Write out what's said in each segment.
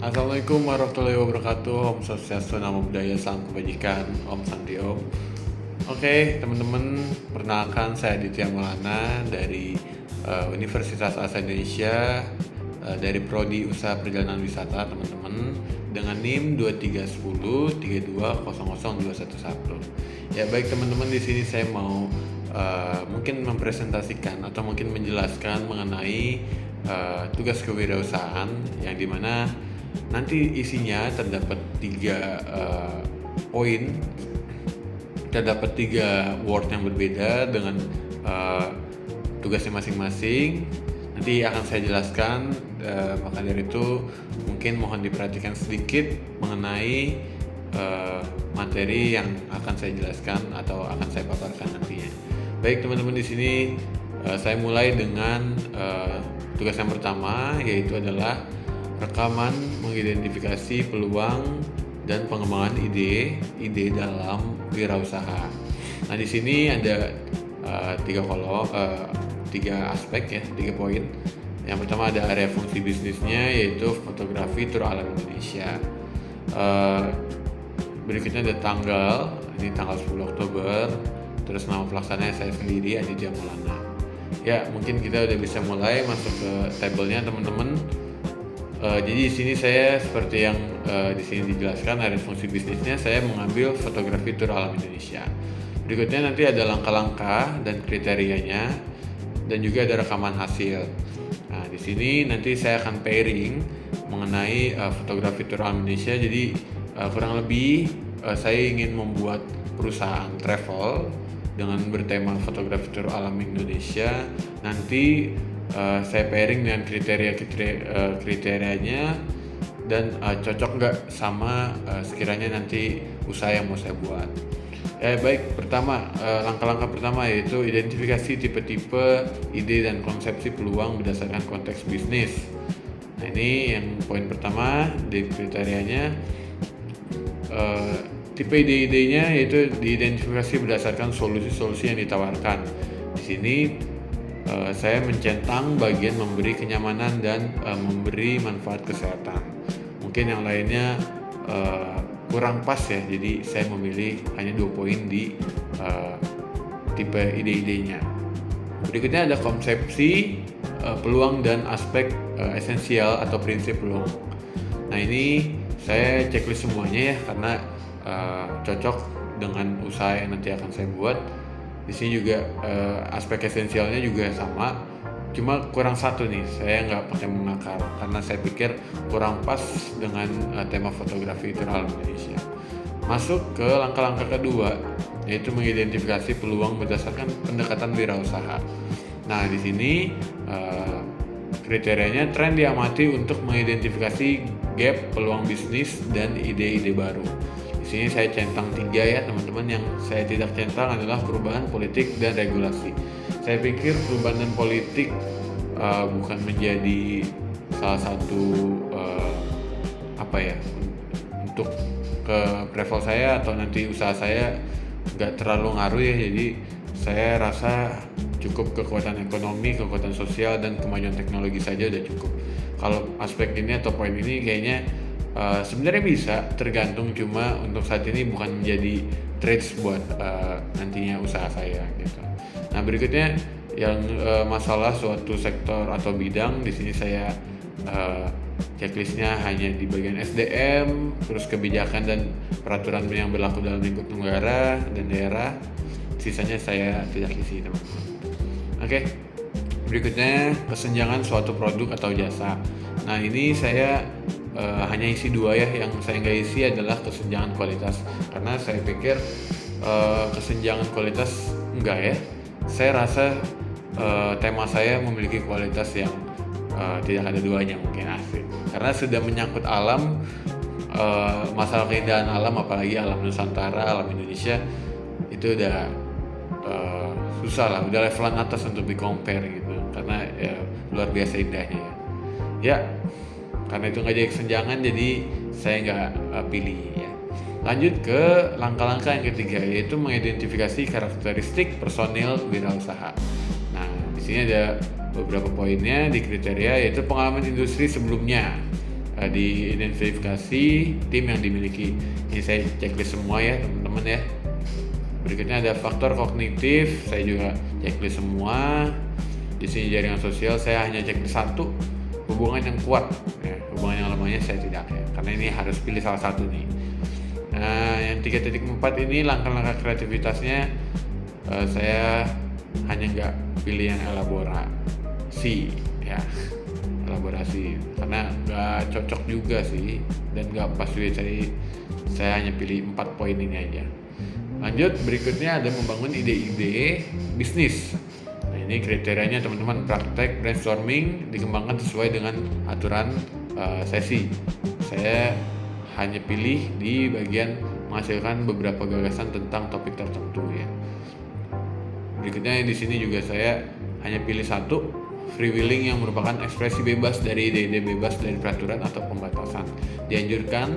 Assalamualaikum warahmatullahi wabarakatuh. Om Swastiastu, Namo Buddhaya, Salam Kebajikan, Om Santi Om. Oke, teman-teman, perkenalkan saya Aditya Maulana dari Universitas Asa Indonesia, dari Prodi Usaha Perjalanan Wisata, teman-teman, dengan NIM 231032000211. Ya, baik teman-teman, di sini saya mau mungkin mempresentasikan atau mungkin menjelaskan mengenai tugas kewirausahaan yang dimana nanti isinya terdapat tiga poin, terdapat tiga word yang berbeda dengan tugasnya masing-masing. Nanti akan saya jelaskan, maka dari itu mungkin mohon diperhatikan sedikit mengenai materi yang akan saya jelaskan atau akan saya paparkan nantinya. Baik teman-teman, di sini saya mulai dengan tugas yang pertama, yaitu adalah rekaman mengidentifikasi peluang dan pengembangan ide dalam wirausaha. Nah, di sini ada tiga aspek ya, 3 poin. Yang pertama ada area fungsi bisnisnya, yaitu fotografi tur alam Indonesia. Berikutnya ada tanggal 10 Oktober. Terus nama pelaksananya saya sendiri, Aditya Maulana. Ya, mungkin kita udah bisa mulai masuk ke tabelnya, teman-teman. Jadi di sini saya seperti yang di sini dijelaskan, area fungsi bisnisnya saya mengambil fotografi tur alam Indonesia. Berikutnya nanti ada langkah-langkah dan kriterianya, dan juga ada rekaman hasil. Nah, di sini nanti saya akan pairing mengenai fotografi tur alam Indonesia. Jadi kurang lebih saya ingin membuat perusahaan travel dengan bertema fotografi tur alam Indonesia. Nanti saya pairing dengan kriterianya dan cocok nggak sama sekiranya nanti usaha yang mau saya buat. Baik, pertama, langkah-langkah pertama yaitu identifikasi tipe-tipe ide dan konsepsi peluang berdasarkan konteks bisnis. Nah, ini yang poin pertama di kriterianya. Tipe ide-idenya yaitu diidentifikasi berdasarkan solusi-solusi yang ditawarkan. Di sini saya mencentang bagian memberi kenyamanan dan memberi manfaat kesehatan. Mungkin yang lainnya kurang pas ya, jadi saya memilih hanya 2 poin di tipe ide-idenya. Berikutnya ada konsepsi peluang dan aspek esensial atau prinsip peluang. Nah, ini saya checklist semuanya ya, karena cocok dengan usaha yang nanti akan saya buat. Di sini juga aspek esensialnya juga sama, cuma kurang satu nih, saya nggak pakai mengakar karena saya pikir kurang pas dengan tema fotografi tur alam Indonesia. Masuk ke langkah-langkah kedua, yaitu mengidentifikasi peluang berdasarkan pendekatan wirausaha. Nah, di sini kriterianya tren diamati untuk mengidentifikasi gap peluang bisnis dan ide-ide baru. Di sini saya centang 3 ya teman-teman. Yang saya tidak centang adalah perubahan politik dan regulasi. Saya pikir perubahan dan politik bukan menjadi salah satu untuk ke travel saya atau nanti usaha saya nggak terlalu ngaruh ya. Jadi saya rasa cukup kekuatan ekonomi, kekuatan sosial, dan kemajuan teknologi saja udah cukup. Kalau aspek ini atau poin ini kayaknya sebenarnya bisa tergantung, cuma untuk saat ini bukan menjadi traits buat nantinya usaha saya gitu. Nah, berikutnya yang masalah suatu sektor atau bidang, di sini saya checklistnya hanya di bagian SDM, terus kebijakan dan peraturan yang berlaku dalam lingkup negara dan daerah. Sisanya saya tidak isi, teman-teman. Oke. Berikutnya kesenjangan suatu produk atau jasa. Nah, ini saya hanya isi 2 ya. Yang saya nggak isi adalah kesenjangan kualitas, karena saya pikir kesenjangan kualitas enggak ya. Saya rasa tema saya memiliki kualitas yang tidak ada duanya, mungkin asik. Karena sudah menyangkut alam, masalah keindahan alam, apalagi alam Nusantara, alam Indonesia, itu udah susah lah, udah levelan atas untuk di compare gitu, karena ya, luar biasa indahnya ya. Ya, karena itu nggak jadi kesenjangan, jadi saya nggak pilih ya. Lanjut ke langkah-langkah yang ketiga, yaitu mengidentifikasi karakteristik personil wirausaha. Nah, di sini ada beberapa poinnya di kriteria, yaitu pengalaman industri sebelumnya. diidentifikasi tim yang dimiliki. Ini saya checklist semua ya teman-teman ya. Berikutnya ada faktor kognitif, saya juga checklist semua. Di sini jaringan sosial saya hanya checklist satu, hubungan yang kuat ya. Hubungan yang lemahnya saya tidak ya, karena ini harus pilih salah satu nih. Nah, yang 3.4 ini langkah-langkah kreativitasnya saya hanya nggak pilih yang elaborasi ya, elaborasi karena nggak cocok juga sih dan nggak pas juga. Saya hanya pilih 4 poin ini aja. Lanjut, berikutnya ada membangun ide-ide bisnis. Nah, ini kriterianya teman-teman, praktek brainstorming dikembangkan sesuai dengan aturan sesi. Saya hanya pilih di bagian menghasilkan beberapa gagasan tentang topik tertentu ya. Berikutnya di sini juga saya hanya pilih satu, freewheeling yang merupakan ekspresi bebas dari ide-ide bebas dari peraturan atau pembatasan. Dianjurkan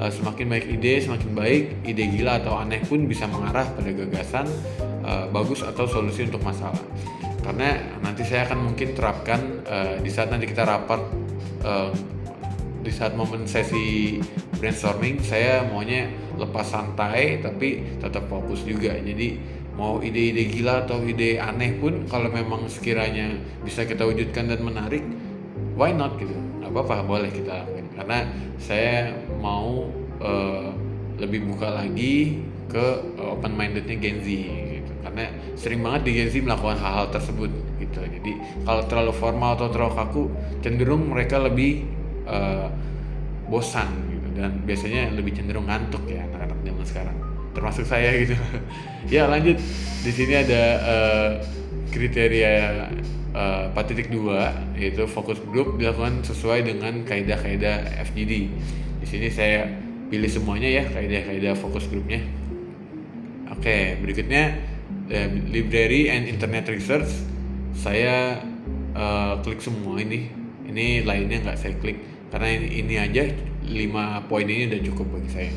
semakin baik ide, semakin baik. Ide gila atau aneh pun bisa mengarah pada gagasan bagus atau solusi untuk masalah. Karena nanti saya akan mungkin terapkan di saat nanti kita rapat, di saat momen sesi brainstorming, saya maunya lepas santai tapi tetap fokus juga. Jadi mau ide-ide gila atau ide aneh pun kalau memang sekiranya bisa kita wujudkan dan menarik, why not gitu, nggak apa-apa, boleh kita lakukan. Karena saya mau lebih buka lagi ke open mindednya Gen Z gitu. Karena sering banget di Gen Z melakukan hal-hal tersebut gitu. Jadi kalau terlalu formal atau terlalu kaku, cenderung mereka lebih bosan gitu, dan biasanya lebih cenderung ngantuk ya anak-anak zaman sekarang, termasuk saya gitu. Ya lanjut, di sini ada kriteria 4.2 yaitu fokus grup dilakukan sesuai dengan kaidah-kaidah FGD. Di sini saya pilih semuanya ya kaidah-kaidah fokus grupnya. Oke, berikutnya library and internet research. Saya klik semua ini lainnya nggak saya klik karena ini aja 5 poin ini udah cukup bagi saya.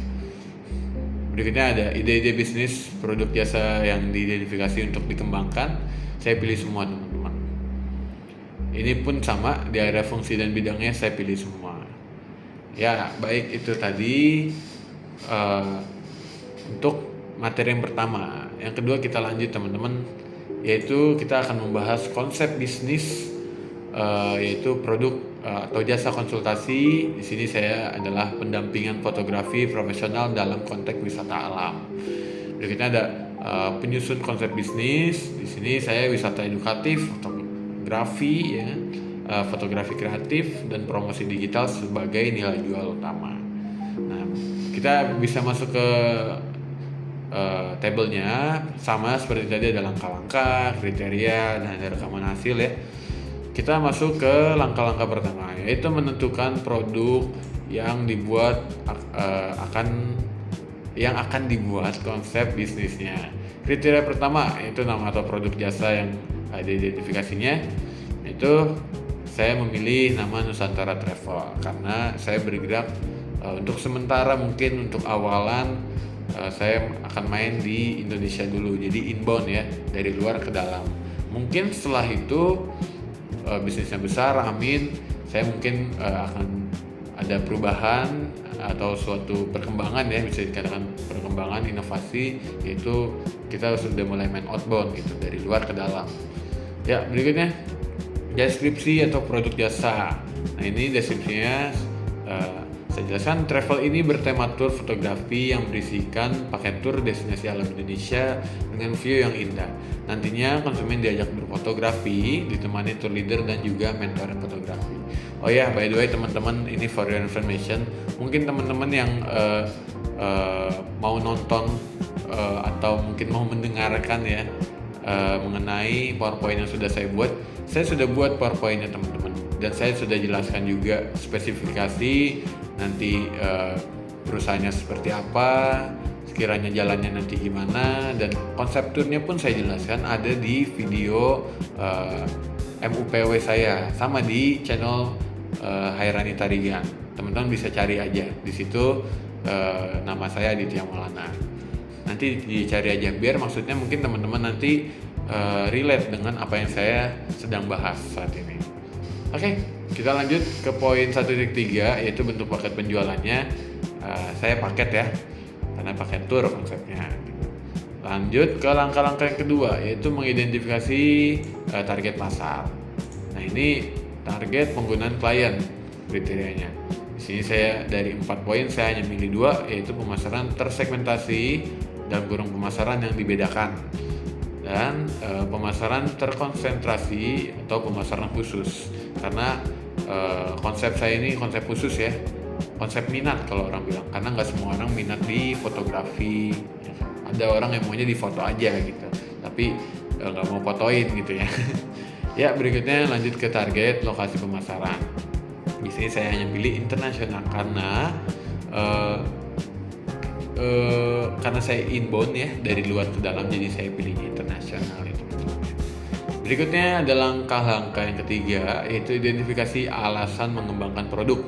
Berikutnya ada ide-ide bisnis, produk jasa yang diidentifikasi untuk dikembangkan. Saya pilih semua teman-teman. Ini pun sama, di area fungsi dan bidangnya saya pilih semua. Ya baik, itu tadi untuk materi yang pertama. Yang kedua kita lanjut teman-teman, yaitu kita akan membahas konsep bisnis, yaitu produk atau jasa konsultasi. Di sini saya adalah pendampingan fotografi profesional dalam konteks wisata alam. Berikutnya ada penyusun konsep bisnis. Di sini saya wisata edukatif, fotografi ya, fotografi kreatif dan promosi digital sebagai nilai jual utama. Nah, kita bisa masuk ke tabelnya sama seperti tadi, ada langkah-langkah, kriteria, dan ada rekaman hasil ya. Kita masuk ke langkah-langkah pertama, yaitu menentukan produk yang akan dibuat konsep bisnisnya. Kriteria pertama yaitu nama atau produk jasa yang ada identifikasinya. Itu saya memilih nama Nusantara Travel karena saya bergerak untuk sementara, mungkin untuk awalan saya akan main di Indonesia dulu, jadi inbound ya, dari luar ke dalam. Mungkin setelah itu bisnisnya besar, amin, saya mungkin akan ada perubahan atau suatu perkembangan ya, bisa dikatakan perkembangan inovasi, yaitu kita sudah mulai main outbound gitu, dari luar ke dalam. Ya, berikutnya deskripsi atau produk jasa. Nah, ini deskripsinya saya jelaskan. Travel ini bertema tour fotografi yang berisikan paket tour destinasi alam Indonesia dengan view yang indah. Nantinya konsumen diajak berfotografi, ditemani tour leader dan juga mentor fotografi. Oh ya, by the way teman-teman, ini for your information, mungkin teman-teman yang mau nonton atau mungkin mau mendengarkan ya mengenai PowerPoint yang sudah saya buat. Saya sudah buat PowerPoint-nya teman-teman, dan saya sudah jelaskan juga spesifikasi nanti perusahaannya seperti apa, sekiranya jalannya nanti gimana, dan konsep turnya pun saya jelaskan ada di video MUPW saya, sama di channel Hairani Tarigan. Teman-teman bisa cari aja di situ, nama saya Aditya Maulana. Nanti dicari aja, biar maksudnya mungkin teman-teman nanti relate dengan apa yang saya sedang bahas saat ini. Oke, Kita lanjut ke poin 1.3, yaitu bentuk paket penjualannya. Saya paket ya, karena paket tour konsepnya. Lanjut ke langkah-langkah yang kedua, yaitu mengidentifikasi target pasar. Nah, ini target penggunaan klien kriterianya. Di sini saya dari 4 poin saya hanya milih 2, yaitu pemasaran tersegmentasi dan kurung pemasaran yang dibedakan, dan pemasaran terkonsentrasi atau pemasaran khusus. Karena konsep saya ini konsep khusus ya, konsep minat kalau orang bilang, karena nggak semua orang minat di fotografi ya. Ada orang yang maunya di foto aja gitu, tapi nggak mau fotoin gitu ya. Ya, berikutnya lanjut ke target lokasi pemasaran. Di sini saya hanya pilih internasional karena saya inbound ya, dari luar ke dalam, jadi saya pilih internasional itu. Berikutnya ada langkah-langkah yang ketiga, yaitu identifikasi alasan mengembangkan produk.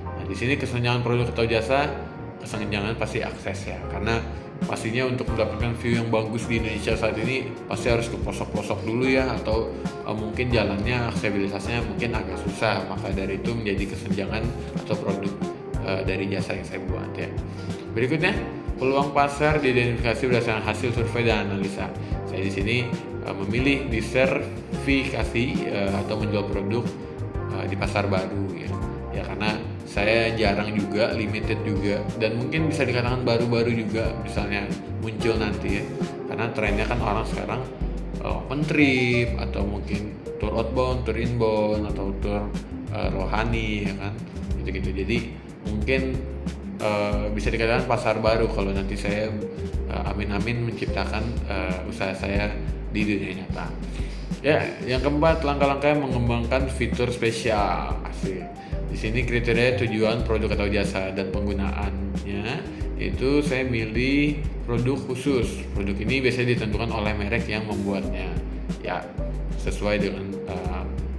Nah, di sini kesenjangan produk atau jasa, kesenjangan pasti akses ya, karena pastinya untuk mendapatkan view yang bagus di Indonesia saat ini pasti harus ke pelosok-pelosok dulu ya, atau mungkin jalannya, aksesibilitasnya mungkin agak susah, maka dari itu menjadi kesenjangan atau produk dari jasa yang saya buat ya. Berikutnya, peluang pasar diidentifikasi berdasarkan hasil survei dan analisa. Saya di sini memilih disertifikasi atau menjual produk di pasar baru ya, karena saya jarang juga, limited juga, dan mungkin bisa dikatakan baru-baru juga misalnya muncul nanti ya, karena trennya kan orang sekarang open trip, atau mungkin tour outbound, tour inbound, atau tour rohani ya kan, gitu-gitu. Jadi mungkin bisa dikatakan pasar baru kalau nanti saya amin-amin menciptakan usaha saya di dunia nyata. Ya, yang keempat, langkah-langkah mengembangkan fitur spesial. Asik. Di sini kriteria tujuan produk atau jasa dan penggunaannya, itu saya milih produk khusus. Produk ini biasanya ditentukan oleh merek yang membuatnya. Ya, sesuai dengan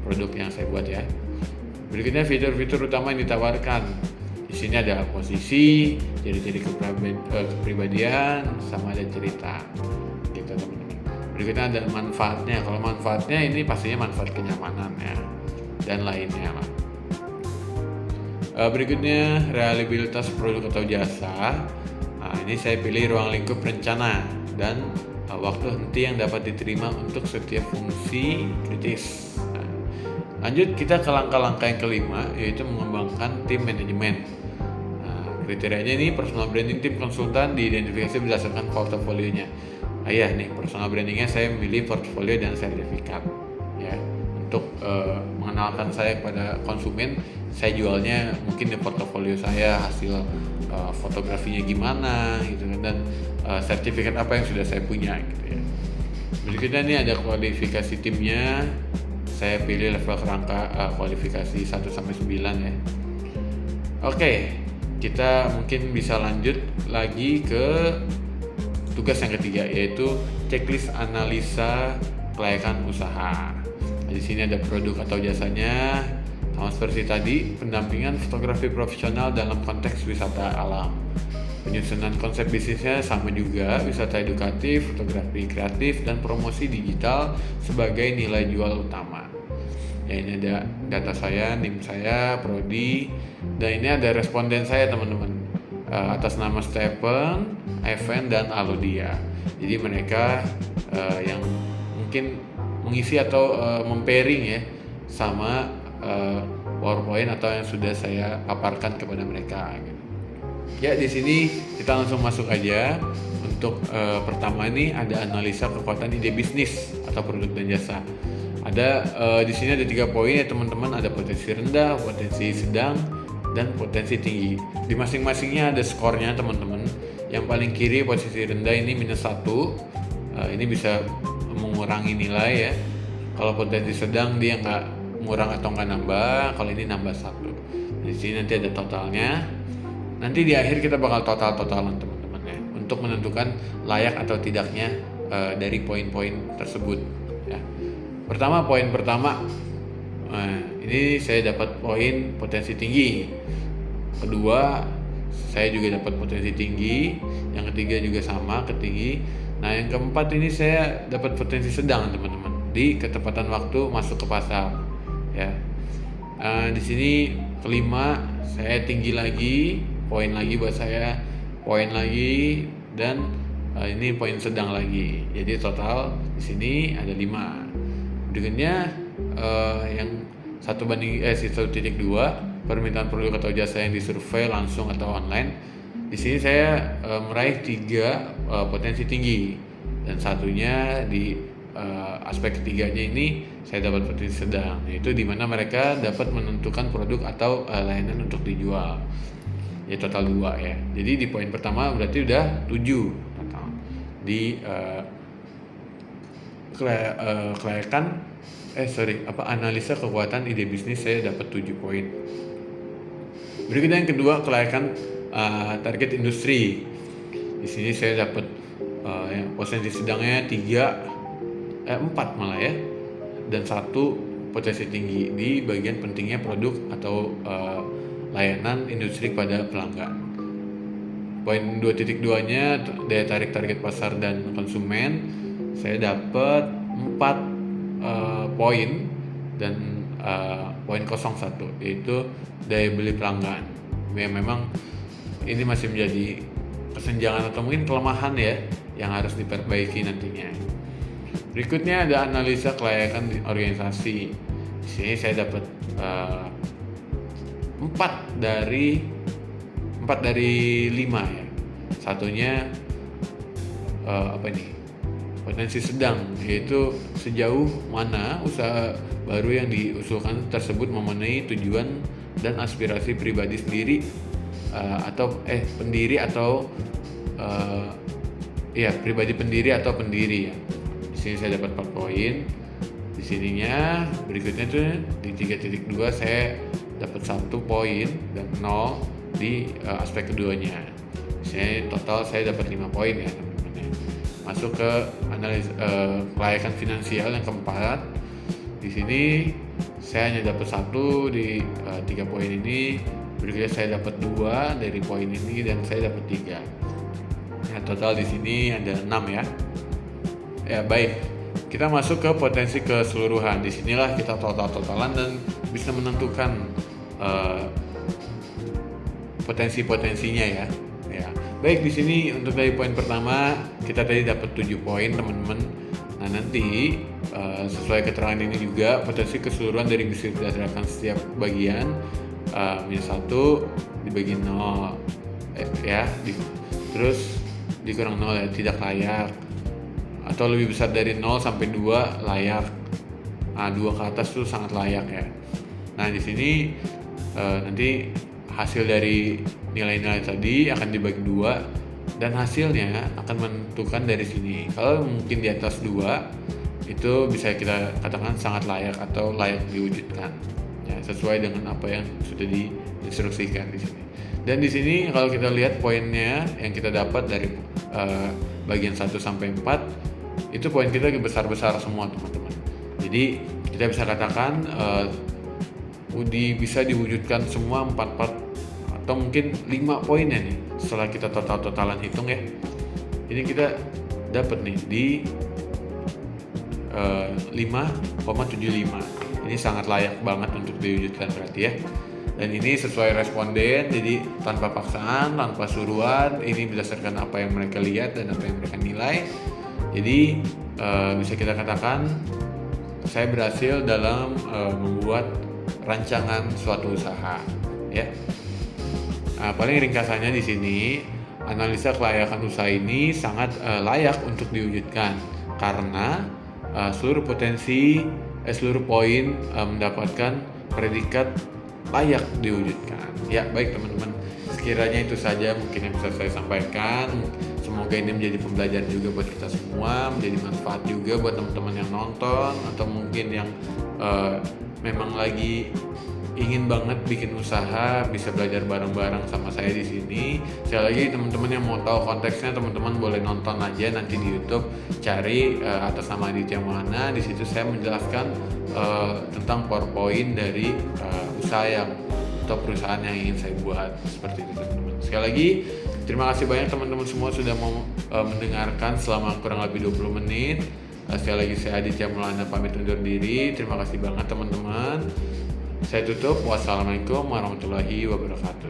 produk yang saya buat ya. Berikutnya, fitur-fitur utama yang ditawarkan. Di sini ada posisi, ciri-ciri kepribadian, sama ada cerita. Gitu teman-teman. Berikutnya ada manfaatnya. Kalau manfaatnya ini pastinya manfaat kenyamanan ya, dan lainnya lah. Berikutnya, reliabilitas produk atau jasa. Nah, ini saya pilih ruang lingkup rencana dan waktu henti yang dapat diterima untuk setiap fungsi kritis. Nah, lanjut kita ke langkah-langkah yang kelima, yaitu mengembangkan tim manajemen. Nah, kriterianya ini personal branding tim konsultan diidentifikasi berdasarkan portofolionya. Nih, personal brandingnya saya memilih portfolio dan sertifikat ya, untuk mengenalkan saya kepada konsumen. Saya jualnya mungkin di portofolio saya, hasil fotografinya gimana gitu kan, dan sertifikat apa yang sudah saya punya gitu ya. Berikutnya nih ada kualifikasi timnya. Saya pilih level kerangka kualifikasi 1-9 ya. Oke, kita mungkin bisa lanjut lagi ke tugas yang ketiga, yaitu checklist analisa kelayakan usaha. Di sini ada produk atau jasanya, sama seperti tadi, pendampingan fotografi profesional dalam konteks wisata alam. Penyusunan konsep bisnisnya sama juga, wisata edukatif, fotografi kreatif, dan promosi digital sebagai nilai jual utama. Ya, ini ada data saya, NIM saya, prodi, dan ini ada responden saya teman-teman, atas nama Stephen, Evan, dan Alodia. Jadi mereka yang mungkin mengisi atau mempairing ya sama PowerPoint atau yang sudah saya paparkan kepada mereka gitu. Ya, di sini kita langsung masuk aja. Untuk pertama ini ada analisa kekuatan ide bisnis atau produk dan jasa. Ada di sini ada 3 poin ya teman-teman, ada potensi rendah, potensi sedang, dan potensi tinggi. Di masing-masingnya ada skornya teman-teman. Yang paling kiri posisi rendah ini -1, ini bisa mengurangi nilai ya. Kalau potensi sedang dia nggak ngurang atau nggak nambah, kalau ini nambah 1. Di sini nanti ada totalnya. Nanti di akhir kita bakal total-totalan teman-teman ya, untuk menentukan layak atau tidaknya dari poin-poin tersebut ya. Poin pertama, ini saya dapat poin potensi tinggi. Kedua, saya juga dapat potensi tinggi. Yang ketiga juga sama, tinggi. Nah, yang keempat ini saya dapat potensi sedang teman-teman, di ketepatan waktu masuk ke pasar ya. Di sini kelima saya tinggi lagi, poin lagi buat saya, poin lagi, dan ini poin sedang lagi. Jadi total di sini ada 5. Berikutnya yang 1:1.2 permintaan produk atau jasa yang disurvei langsung atau online. Di sini saya meraih 3 potensi tinggi, dan satunya di aspek ketiganya ini saya dapat potensi sedang, yaitu di mana mereka dapat menentukan produk atau layanan untuk dijual. Ya total 2 ya. Jadi di poin pertama berarti udah 7 total. Di analisa kekuatan ide bisnis saya dapat 7 poin. Berikutnya yang kedua, kelayakan target industri. Di sini saya dapat potensi sedangnya 4 malah ya, dan 1 potensi tinggi di bagian pentingnya produk atau layanan industri pada pelanggan. Poin 2.2-nya daya tarik target pasar dan konsumen, saya dapat 4 poin, dan poin 01 yaitu daya beli pelanggan. Ya, memang ini masih menjadi kesenjangan atau mungkin kelemahan ya yang harus diperbaiki nantinya. Berikutnya ada analisa kelayakan di organisasi. Di sini saya dapat 4 dari 5 ya. Satunya potensi sedang, yaitu sejauh mana usaha baru yang diusulkan tersebut memenuhi tujuan dan aspirasi pribadi sendiri pribadi pendiri atau pendiri ya. Di sini saya dapat 4 poin. Di sininya berikutnya tuh di 3.2 saya dapat 1 poin dan 0 di aspek keduanya. Di sini total saya dapat 5 poin ya teman-teman ya. Masuk ke analisa kelayakan finansial yang keempat. Di sini saya hanya dapat 1 di 3 poin ini. Berikutnya saya dapat 2 dari poin ini, dan saya dapat 3. Nah, total di sini ada 6 ya. Ya baik, kita masuk ke potensi keseluruhan. Disinilah kita total-totalan dan bisa menentukan potensi-potensinya ya. Ya baik, di sini untuk dari poin pertama kita tadi dapat 7 poin teman-teman. Nah nanti sesuai keterangan ini juga potensi keseluruhan dari bisa berdasarkan setiap bagian. Misal 1 dibagi 0 terus dikurang 0 ya, tidak layak, atau lebih besar dari 0 sampai 2 layak. Nah 2 ke atas tuh sangat layak ya. Nah di sini nanti hasil dari nilai-nilai tadi akan dibagi 2, dan hasilnya akan menentukan dari sini. Kalau mungkin di atas 2 itu bisa kita katakan sangat layak atau layak diwujudkan ya, sesuai dengan apa yang sudah diinstruksikan di sini. Dan di sini kalau kita lihat poinnya yang kita dapat dari bagian 1 sampai 4 itu poin kita besar-besar semua teman-teman. Jadi kita bisa katakan bisa diwujudkan semua 4 part atau mungkin 5 poinnya nih setelah kita total-totalan hitung ya. Ini kita dapat nih di 5,75. Ini sangat layak banget untuk diwujudkan berarti ya. Dan ini sesuai responden, jadi tanpa paksaan, tanpa suruhan, ini berdasarkan apa yang mereka lihat dan apa yang mereka nilai. Jadi bisa kita katakan saya berhasil dalam membuat rancangan suatu usaha ya. Paling ringkasannya di sini, analisa kelayakan usaha ini sangat layak untuk diwujudkan karena seluruh poin mendapatkan predikat layak diwujudkan. Ya baik teman-teman, sekiranya itu saja mungkin yang bisa saya sampaikan. Semoga ini menjadi pembelajaran juga buat kita semua, menjadi manfaat juga buat teman-teman yang nonton atau mungkin yang memang lagi ingin banget bikin usaha, bisa belajar bareng-bareng sama saya di sini. Sekali lagi teman-teman yang mau tahu konteksnya, teman-teman boleh nonton aja nanti di YouTube, cari atas nama Aditya Maulana. Di situ saya menjelaskan tentang PowerPoint dari usaha atau perusahaan yang ingin saya buat, seperti itu teman-teman. Sekali lagi terima kasih banyak teman-teman semua sudah mau mendengarkan selama kurang lebih 20 menit. Sekali lagi saya Aditya Maulana pamit undur diri. Terima kasih banget teman-teman. Saya tutup. Wassalamualaikum warahmatullahi wabarakatuh.